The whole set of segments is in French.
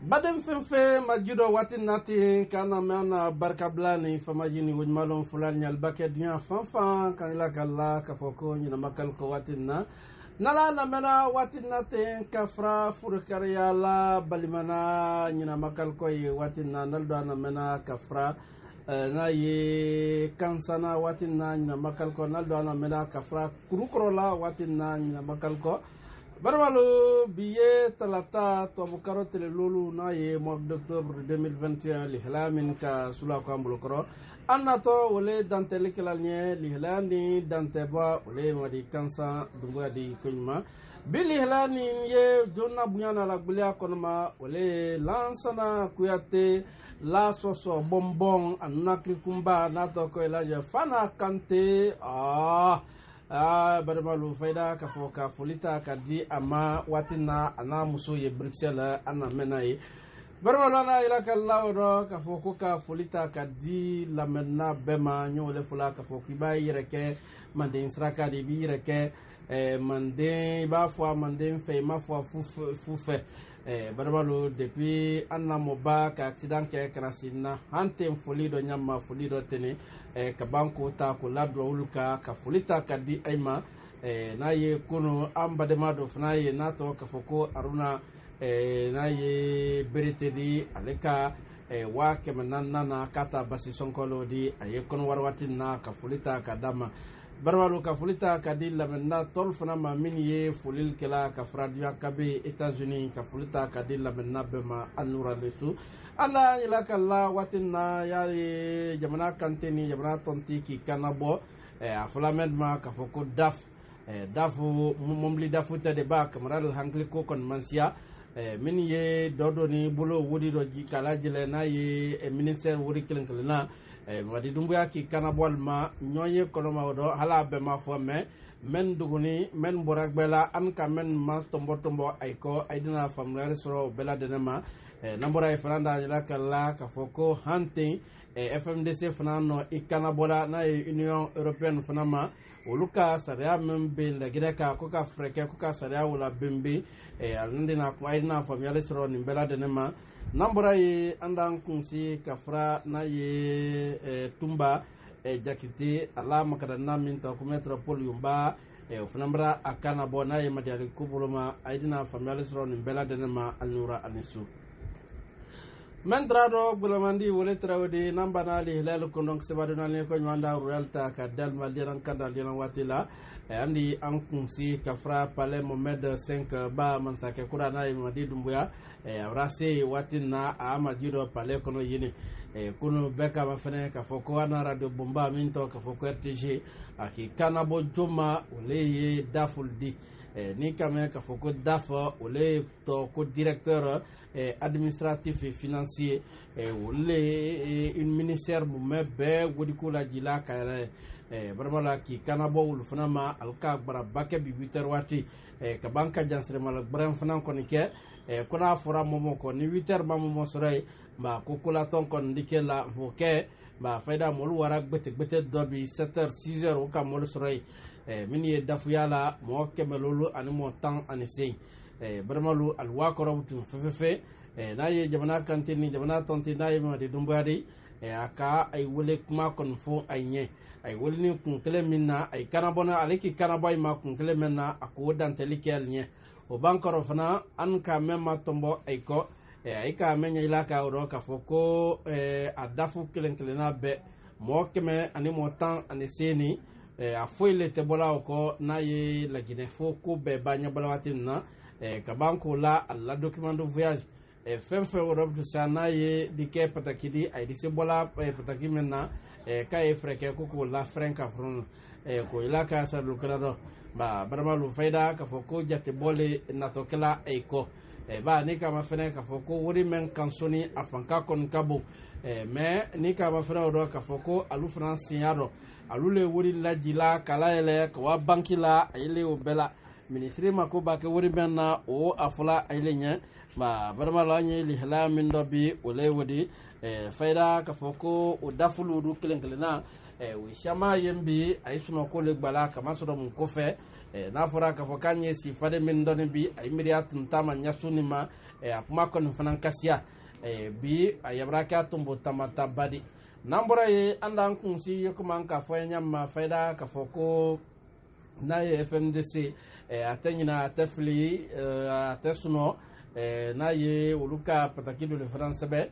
Badem fenfe majudo watin nati kana mana barkabla ni famajini wujmalon fulan nyal baket nya fanfan kan ila kala kafoko nyina makal ko watin na nala na mena watin nati kafra furkariya la balimana nyina makal ko watin na naldo na mena kafra na ye kansana watin na nyina makal ko naldo na mena kafra kurukrola watin na nyina makal ko Barbalu biye talata to bukaro tele lulu na ye mois d'octobre 2021 li halamin ka sula ko ambulokro annato wole dantele kelalnya li halani danteba wole madi kansa dunga di kunyma bili halani ye jonna bunyana la gbulia konma wole lansana kuyate la soso bonbon anakri kumba nato ko elaje fana kante Barbalu faida kafoka folita kadi ama watina ana muso ye Bruxelles ana menaye Barbalu ana ila kallawro kafoko ka folita kadi lamena bema nyole fula kafoki ba yireke mande insraka di bi yireke mande ba fo mande fe ma fo fufe Barbalu depuis anna moba ka accident ke krasina hantem folido nyama folido tene ka banko ta ko ladwa uluka ka folita kadi ayma na ye kuno ambadema do fna ye nato ka foko aruna na ye beretedi aleka wa kemanana kata basi sonkolo di aye kono warwatin na ka folita kadama Barbalu ka folita kadi lamena tol fana ma min ye folil kela ka fradia kabe États-Unis ka folita kadi lamena bema anura lesu ala ila kala watina ya jamana kanteni jamana tonti ki kanabo aflamed ma ka foko dafu momli dafu de ba kamaral hangli ko kon mansia min ye dodoni bulo wodi do ji kala jile na ye ministère wori kelenkelena wadi dumbuya ki kanabol ma nyoye konoma do hala be ma fo men duguni men boragbela an ka men ma tombo ay ko ay dina famlare soro bela denema nambora e franda la kala ka foko hunting FMDC fanano ikanabola na Union Européenne fanama oluka saria membe ndagire ka ko ka freke ko ka saria wala bembe alindina ko ay dina famlare soro ni bela denema Nambora ye andan kunsi kafra na ye tumba jakiti ala makadana minta ku metropole yumba funambra akana bona ye madiali kubuluma aidina family sron bela denema alnura anisu Mendrado bulamandi wole trawdi nambana li hilal ko donc sebaduna le ko nyanda ruralta ka dal maldiran kandal dinan watila andi an kunsi kafra pale momed 5 ba mansake kurana e madi dumbuya rase watina ama jiro pale kono yini kuno beka mafene ka foko ana radio bomba minto ka foko RTG aki kanabo joma oleye dafuldi ni kame ka foko dafa ole to ko directeur administratif et financier ole une ministère bu mebe wodi ko la jila kayre barbala ki kanabo wul fanama alka bara bake bi 8h wati ka banka jansre mal bram fanan ko ni ke kuna fura momo ko ni 8h ba momo soray ba ko kula ton kon dikela voke ba fayda mol wara bete dobi 7h 6h o ka mol soray min ye dafu yala mo kemelulu ani mo tan ani sey barmalu alwa ko rawtu fefefe na ye jamana kantini jamana tonti na ye ma de dumbadi aka ay wole kuma kon fo ay nye ay wolni kun kele minna ay kanabona aleki kanabay ma kun kele menna ako danteli kel nye o bankoro fana an ka memma tombo ay ko ay ka menya ila ka ro ka foko adafu kelen kelena be mo keme ani mo tan ani seni a foile te bola ko na ye la gine foko be banya balawatin na ka banko la alla document de voyage fenfe Europe to sana ye dike patakidi ay dise bola pataki menna ka e freke ko la franca front ko ila ka sa lukrado ba barbalu faida ka foko jate bole natokela ay ko ba ni ka mafene ka foko wuri men kansoni afanka kon kabo mais ni ka mafene do ka foko alu france yaro alule wuri la jila kala ele ko wa bankila ile o bela ministre mako ba ke wuri benna o afula ile nya ba barmala nya li hala min do bi o le wodi faida ka foko o dafulu du kelenkelena wi shama yembi ay suno ko le gbala kama so dum ko fe na fora ka fokanye si fade min don bi ay miriat ntama nyasuni ma a kuma kɔni fana kasiya bi a yabara ka tumbo tamata badi nambora ye andan kunsi yekuman ka fɔ ɲama fayda ka fɔ ko n'a ye FMDC a tɛ ɲina a tɛ fili a tɛ sunɔ n'a ye olu ka pataki dɔ le fana sɛbɛ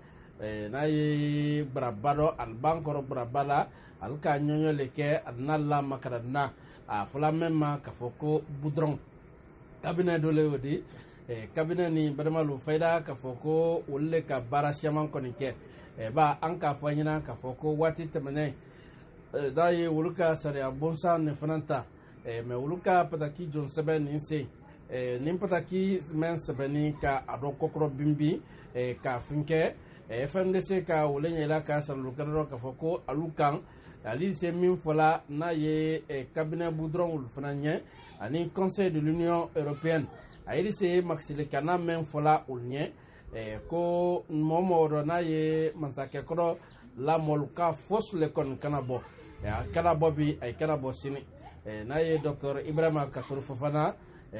n'a ye baraba dɔ aliban kɔrɔ baraba la ali ka ɲɔɲɔ le kɛ a n'a la makaradina a fɔla mɛn ma ka fɔ ko budrɔn kabinɛ dɔ le y'o di kabinɛ ni balimalu fayda ka fɔ ko olu le ka baara siyaman kɔni kɛ ba an k'a fɔ ɲɛna ka fɔ ko waati tɛmɛnen n'a ye olu ka sariya bonsan nin fana ta mɛ olu ka pataki jɔn sɛbɛn nin sen nin pataki mɛn sɛbɛnni ka a dɔn kɔkɔrɔ binbin ka fin kɛ FMDC ka wole ɲɛla ka saralukɛla dɔ ka fɔ ko alu kan ali se min fɔla n'a ye cabinet budrɔn olu fana ɲɛ ani conseil de l'union européenne a yiri se makisilikana mɛn fɔla olu ɲɛ ko mɔmɔ dɔ n'a ye masakɛ kɔrɔ lamɔlu ka fosi le kɔni kana bɔ a kana bɔ bi a kana bɔ sini n'a ye Dr Ibrahima Kassory Fofana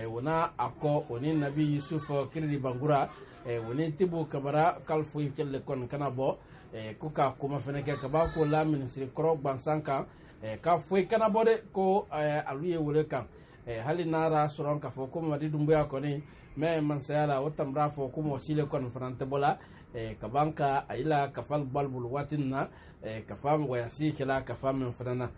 o n'a a kɔ o ni Nabi Yusuf Kiridi Bangura o ni Tibu Kamara k'ale foyi le kɔni kana bɔ ko ka kuma fɛnɛ kɛ kaba ko la minisiri kɔrɔ gwansan kan ka foyi kana bɔ de ko alu ye wele kan hali n'ara sɔrɔ k'a fɔ ko Mamadi Dumbuya kɔni mɛ mansaya la o tambra fɔ ko mɔgɔ si le kɔni fana tɛ bɔ la kaban ka a yila kafa balbulu waati nin na kafa mɔgɔyasi kɛla kafa min fana na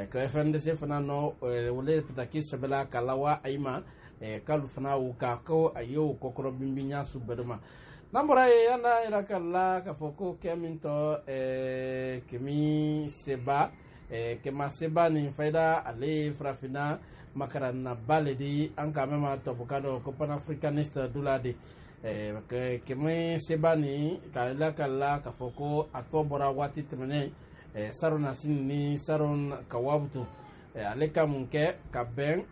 ka FMDC fana nɔ wele pataki sɛbɛla ka lawa a ma k'alu fana u ka ko a ye o kɔkɔrɔ binbinya su bɛɛ ma n'an bɔra ye an n'a yɛrɛ ka la k'a fɔ ko kɛ min tɔ Kemi Seba Kema Seba nin fayda ale farafinna makarana bale di an ka mɛma tɔbuka dɔ ko panafricaniste dula de Kemi Seba ni ka la k'a fɔ ko a tɔ bɔra waati tɛmɛnen Saron Nasini ni Saron Kawabutu ale ka mun kɛ ka bɛn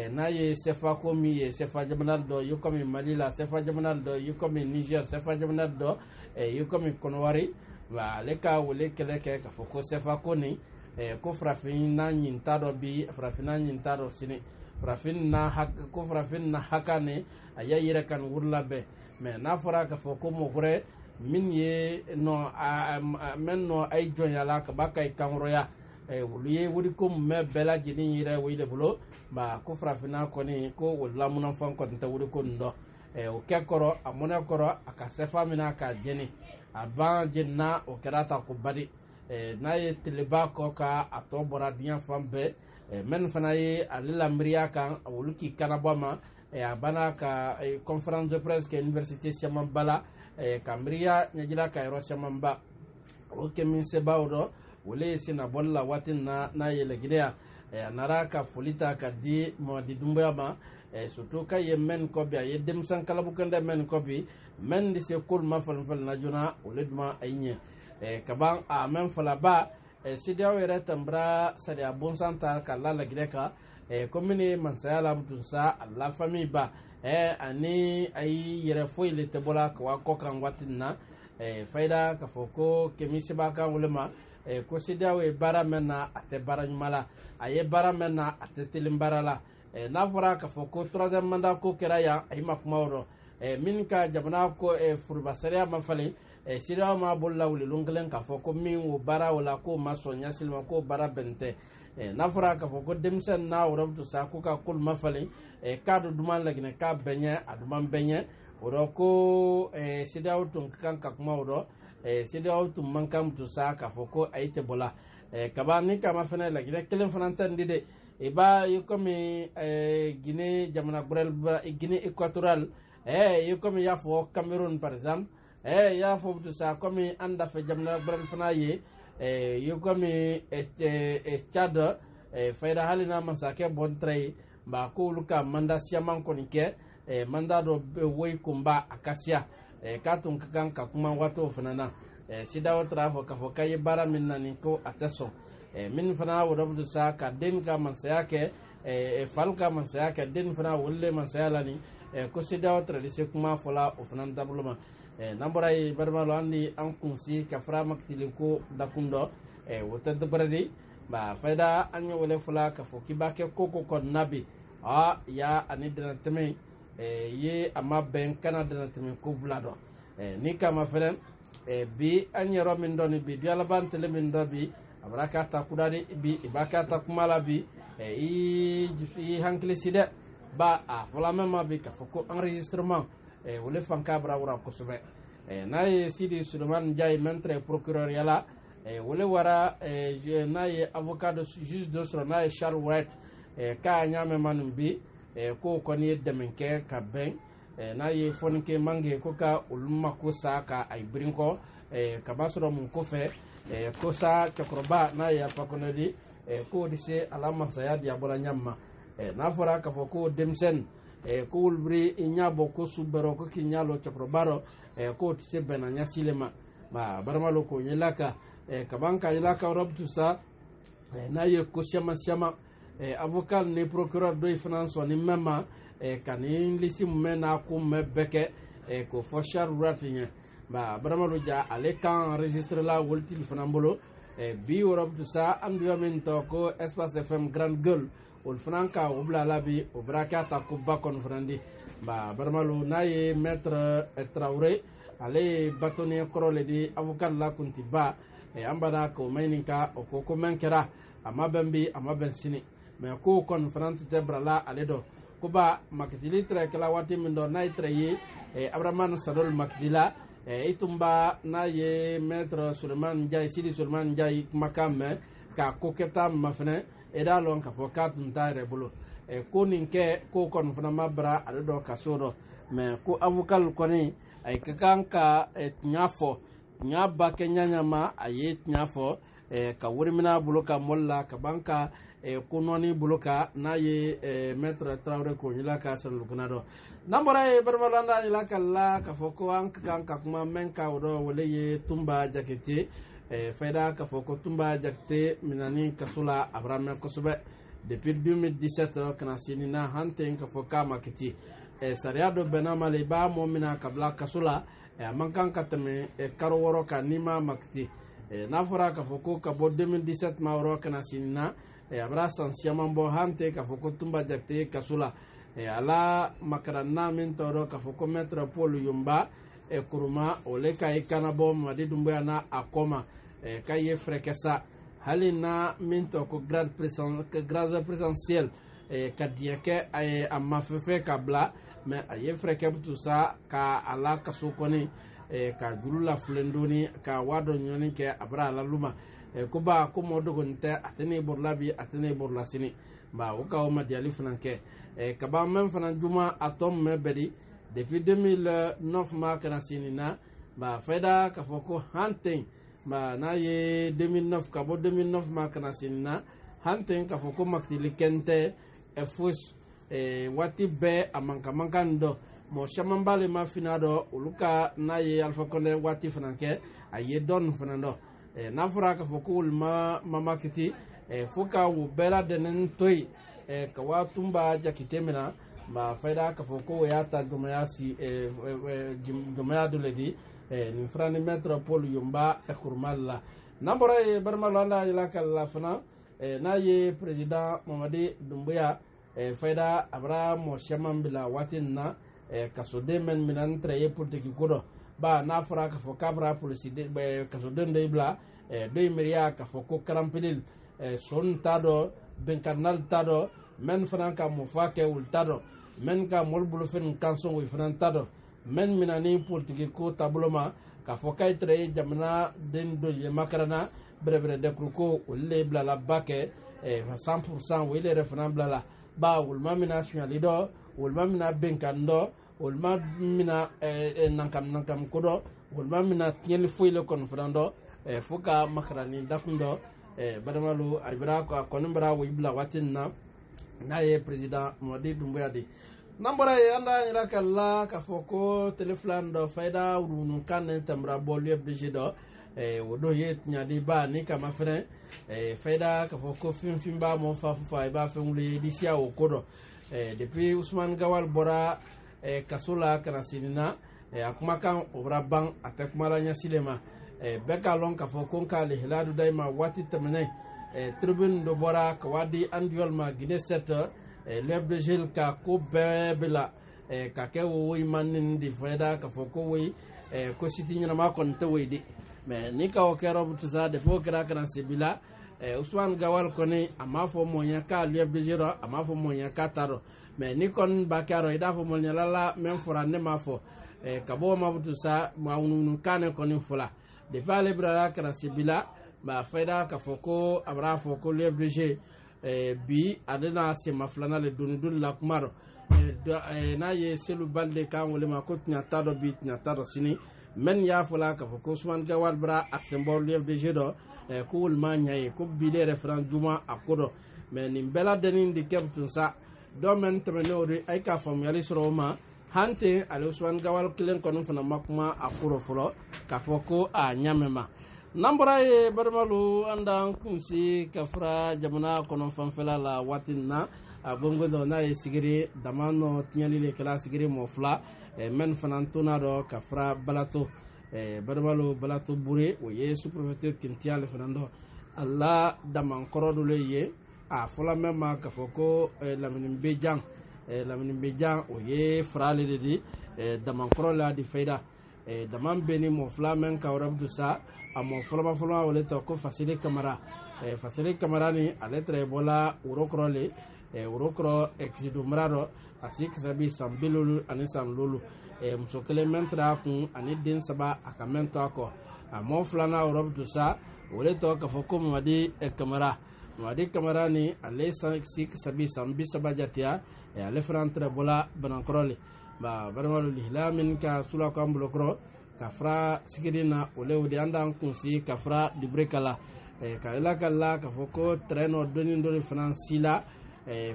n'a ye CFA ko min ye CFA jamana dɔ ye komi Mali la CFA jamana dɔ ye komi Niger CFA jamana dɔ ye komi Konowari ale ka wele kɛlɛ kɛ k'a fɔ ko CFA ko nin ko farafinna ɲinta dɔ bi farafinna ɲinta dɔ sini ko farafin na haka ne a y'a yɛrɛ kan wuri labɛn mɛ n'a fɔra k'a fɔ ko mɔgɔ wɛrɛ min ye mɛn nɔ a ye jɔnyala ka ba ka kankɔrɔya olu ye wuriko mɛn bɛɛ lajɛlen yɛrɛ o de bolo ko farafinna kɔni ko o lamunafɛn kɔni tɛ wuriko nin dɔn o kɛ kɔrɔ a mɔnɛ kɔrɔ a ka sefa min na k'a jeni a ban jenina o kɛra ta ko badi n'a ye teleba kɔ ka a tɔ bɔra diɲɛ fan bɛɛ mɛn fana ye ale la miiriya kan olu k'i kanabɔ ma a banna ka conférence de presse kɛ université camanba la ka miiriya ɲɛjira ka yɔrɔ camanba o Kemi Seba o dɔ olu ye senabɔli la waati na n'a yɛlɛgideya a nara ka foli ta ka di Mamadi Dumbuya ma surtout ka ye mɛn kɔ bi a ye denmisɛn kalabukɛndɛ mɛn kɔ bi mɛn de se k'olu ma falifali na joona olu duma a ye ɲɛ kaban a mɛn falaba CEDEAO yɛrɛ tɛmɛra sariya bonsan ta ka la lagide kan komi mansaya la mutunsa a la famille ba ani a yi yɛrɛ foyi le tɛ bɔla ka wa kɔ kan waati na fayda k'a fɔ ko Kemi Seba kan wele ma ko CEDEAO ye baara mɛn na a tɛ baara ɲuman la a ye baara mɛn na a tɛ telen baara la n'a fɔra k'a fɔ ko troisième mandat ko kɛra yan a yi ma kuma o rɔ min ka jamana ko foroba sariya ma falen CEDEAO ma bolola welelon kelen k'a fɔ ko min o baara o la k'o ma sɔn ɲɛsili ma k'o baara bɛn tɛ n'a fɔra k'a fɔ ko denmisɛn n'a o rɔ sa k'u ka k'olu ma falen k'a do duman laginɛ k'a bɛn ɲɛ a duman bɛn ɲɛ o rɔ ko CEDEAO tun ka kan ka kuma o rɔ CEDEAO tun man kan mutu sa k'a fɔ ko a yi tɛ bɔla kaba ni kama fɛnɛ laginɛ kelen fana tɛ nin di de i b'a ye komi Guinée jamana Guinée équatoriale ye komi y'a fɔ Cameroun par exemple y'a fɔ mutu sa komi an dafɛ jamana gurel fana ye komi Tchad fayda hali na masakɛ bɔntɛrɛ ye k'olu ka mandat siyaman kɔni kɛ mandat dɔ woyi kunba a kasiya k'a tun ka kan ka kuma waatiw fana na CEDEAO taara fɔ k'a fɔ k'a ye baara min na nin ko a tɛ sɔn min fana wɔrɔbutu sa ka den ka mansaya kɛ fal ka mansaya kɛ den fana wele mansaya la nin ko CEDEAO taara se kuma fɔla o fana dabolo ma n'an bɔra ye barima lo an ni an kunsi ka fara makitili ko dakun dɔ o tɛ dɔbɛrɛ de fayda an ye wele fɔla k'a fɔ k'i b'a kɛ ko kɔnɔna bi ya ani dɛnɛtɛmɛ ye ama ben Canada na temi ko bulado ni kama feren bi anyero min doni bi diala bantele min do bi abraka ta kudade bi ibaka ta kumala bi i hankli side ba a fola mema bi ka foko enregistrement wole fanka bra wura ko sobe naye Sidi Suleiman Jay mentre procureur yala wole wara naye avocat de juge de so naye Charles White ka nyame manum bi ko koni demenke ka ben naye fonke mange ko ka ulma ko sa ka ay brinko ka basro mun ko fe ko sa chakroba naye afakonodi ko dise alama saya dia bola nyamma na fora ka foko demsen ko wulbri inyabo ko subero ko kinyalo chakrobaro ko tise bena nyasilema ba barmalo ko nyelaka kabanka nyelaka robtu sa naye ko shama avocat ni procureur do finance ni mema kani lisi mena ko mebeke ko foshar ratinya ba barmalo ja ale kan enregistre la wolti fanambolo bi robtu sa ambiamento ko espace FM Grande Gueule ol franka obla labi obraka ta ko bakon frandi ba barmalo naye maître Traoré ale batoni korole di avocat la kunti ba ambada ko maininka o ko menkera ama bambi ama bensini me ko kon frante tebrala ale do ko ba makitili tre kala wati min do nay tre yi abraman sadol makdila itumba naye maître Suleiman Jay Sidi Suleiman Jay makame ka ko keta mafne eda lon ka fo katun tare bulu ko ninke ko kon fana mabra ale do kasoro me ko avocat ko ni ay kakanka nyafo nyaba kenyanya ma aye nyafo ka wurimina buluka molla ka banka kunoni buluka naye maître Traoré ko nyila ka san lukunado nambara barbalanda ila kala ka foko an kakanka kuma menka wodo wole tumba jakete faida ka foko tumba jakete minani kasula abraham kosobe depuis 2017 kana sinina hanten ka foka makiti sariado benama le ba momina kabla kasula mankan katame karo woro ka nima makti nafora ka foko ka bo 2017 ma woro kana sinina abra sansiaman bo hante ka foko tumba jakte kasula ala makarana min toro ka foko metre Paul Yumba kuruma ole ka ikana bo madi dumbuya na akoma ka ye frekesa halina min to ko grande présidentielle kadieke ay amma fefe kabla mais aye freke tout ça ka ala kasukoni ka gurula flendoni ka wado nyoni ke abra la luma ko ba ko modo gonte atene borlabi atene borlasini ba o ka o madiali franke ka ba même fana juma atom me bedi depuis 2009 ma kana sinina ba faida ka foko hanten ba na ye 2009 ka bo 2009 ma kana sinina hanten ka foko maktili kente fus wati be amanka ndo mo shamambale ma finado uluka na ye Alpha Condé wati franke aye don fanando na fura ka foko ma mama kiti foka wo bela denen toy ka watumba jakite mena ba faida ka foko ya ta gomaya si gomaya doledi ni frani maître Paul Yumba kurmalla nambora barmalanda ila kala fana na ye président Mamadi Doumbouya faida abra mo shaman bila watin na kaso de men minan traye politique kodo ba na fara ka fo kabra police de kaso de ndebla de miria ka fo ko karampilil son tado ben kanal tado men franka mo fake ul tado men ka mol bulu fen kanson wi fran tado men minani politique ko tabloma ka fo kay traye jamna den do ye makarana brebre de ko ulle bla la bake 100% wi le referent bla la ba wulma mina nationalido wulma mina benkando wulma mina nankam kodo wulma mina tiel foyle konfrando fuka makrani dakundo badamalu ibra ko konmbra wo ibla watinna naye president Mamadi Doumbouya di nambara anda ira kala ka foko teleflando faida urunu kan tamra bolye bijido wodo yet nyadi ba ni kama fere faida ka foko film ba mo fa ba fengule disia o kodo depuis Ousmane Gawal bora kasula kana sinina akuma kan obra bang atakmara nya silema beka lon ka foko ka le hiladu daima wati tamene tribune do bora ka wadi andiol ma gine set leb de gel ka ko bebela ka ke wo man di faida ka fo ko woy ko siti nyina ma kon te woy di mais ni ka o ke rob tout ça de fo kra kana sibila Ousmane Gawal koni ama fo monya ka lief de jero ama fo monya ka taro mais ni kon bakaro ida fo monya lala même fora ne ma fo ka bo ma tout ça ma unu kane koni fola de pale brara kana sibila ba faida ka fo ko abra fo ko lief de je bi adena se maflana le dundul la kumaro na ye selu balde kan wole ma ko tnya tado bi tnya tado sini men ya fola ka fo ko Ousmane Gawal bra ak symbole lief de je do ko wol ma nyaay ko bile referendum juma akodo mais ni bela denin di kebtun sa do men temenori ay ka fam yali sroma hante ale Ousmane Gawal kilen kono fana makuma akuro fulo ka foko a nyamema nambara e barmalu andan kunsi kafra jamana kono fanfela la watinna bongo do na e sigiri damano tinyali le kala sigiri mofla men fanantuna do kafra balato barbalu balato bure o ye sous-préfecture kintiale fanando alla daman korodo le ye a fola mema ka foko laminin bejang o ye frale de di daman korola di faida daman beni mo flamen ka rabdu sa amo fola wole to ko fasile camara ni aletre bola urokrole urokro exidu mraro asik sabi sambilulu anisan lulu muso kelen mentra kun ani den saba akamento ako amo flana Europe to sa wole to ka foko madi camara ni ale sik sabi sambi saba jatia ale frantre bola banankrole ba barmalu lihlamin ka sula ko ambulokro ka fra sigirina ole udi andan kunsi ka fra dibrekala ka ila kala ka foko treno doni ndori finansila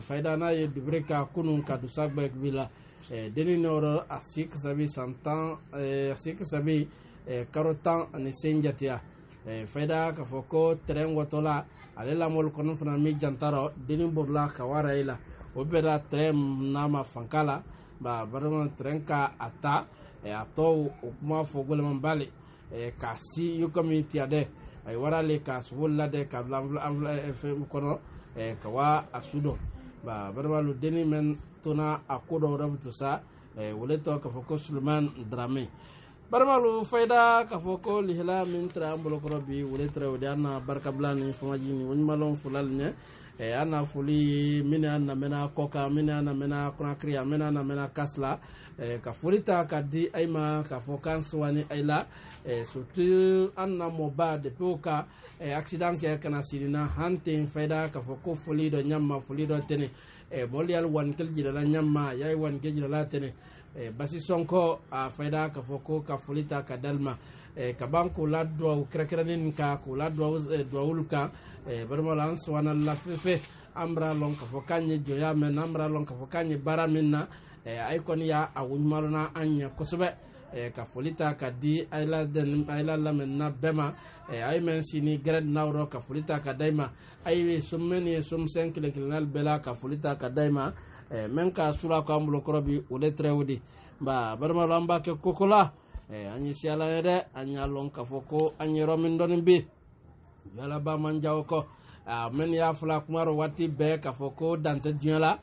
faida na ye dibreka kunun ka du sabek bila deni noro asik sabi santan asik sabi karotan ani senjatia faida ka foko tren wotola ale la mol kono fana mi jantaro deni burla ka wara ila obera tren nama fankala ba barama tren ka ata ato ukuma fogole mambali ka si yukomi tiade ay warale ka suwla de ka blamvla kono kawa asudo ba barbalu deni men tuna akodo rabtu sa wuleto ka foko Suleiman Dramé barbalu faida ka foko lihla min tra ambolo bi wuletra wadana barka blani fumajini wonmalon fulalnya ana fuli mina na mena koka mina na mena kuna kriya mina na mena kasla ka fulita ka di aima ka fokan swani aila surtout anna moba de poka accident ke kana sirina hante faida ka foko fuli do nyamma fuli do tene molial wan kel jidala nyamma yai wan ke jidala tene basi sonko a faida ka foko ka fulita ka dalma ka banko la do krekranin ka ko la do ulka barmalan swana la fefe amra lon ka fokanye joya men amra lon ka fokanye baraminna ay kon ya awunymalona anya kosobe ka folita ka di ayla la men na bema ay men sini grade nawro ka folita ka daima ay summeni sum 5 kilal bela ka folita ka daima men ka sura ko ambulo krobi ule trewdi ba barmalan ba ke kokola anyi siala ede anya lon ka foko anyi romin donin bi yala ba man jaw ko men ya fula kumaro wati be ka foko dante diala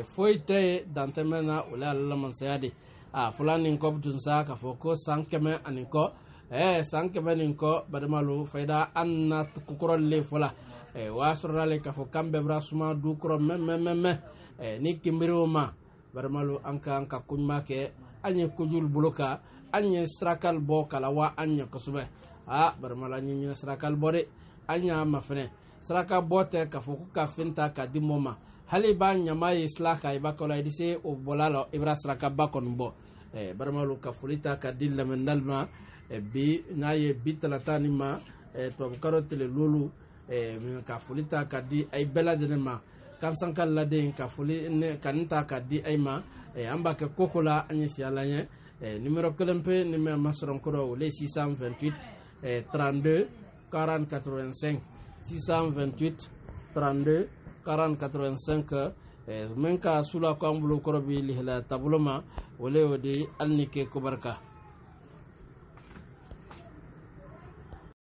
foite dante mena wala la man sayade fulani ko butun sa ka foko sankeme aniko sankeme ninko badamalu faida anna kukurol le fula wasrale ka fo kambe brasuma du kro meme ni kimbiro ma badamalu anka kunma ke anye kujul buluka anye strakal bo kala wa anye kosube badamala nyi strakal bore anya mafne sraka bote ka foku ka finta ka dimoma hali ba nyama islaka ibakola idise o bolalo ibra sraka bakon bo barmalu ka fulita ka dilla men dalma bi naye bitalatani ma to karotele lulu ka fulita ka di ay beladene ma kan sankal la den ka fuli ne kanita ka di ay ma amba ke kokola anyi sialanye numéro kelempe numéro masron koro le 628 32 40 85 628 32 40 85 men ka sula ko ambulo korobi lihla tabuloma wole wodi alnike ko barka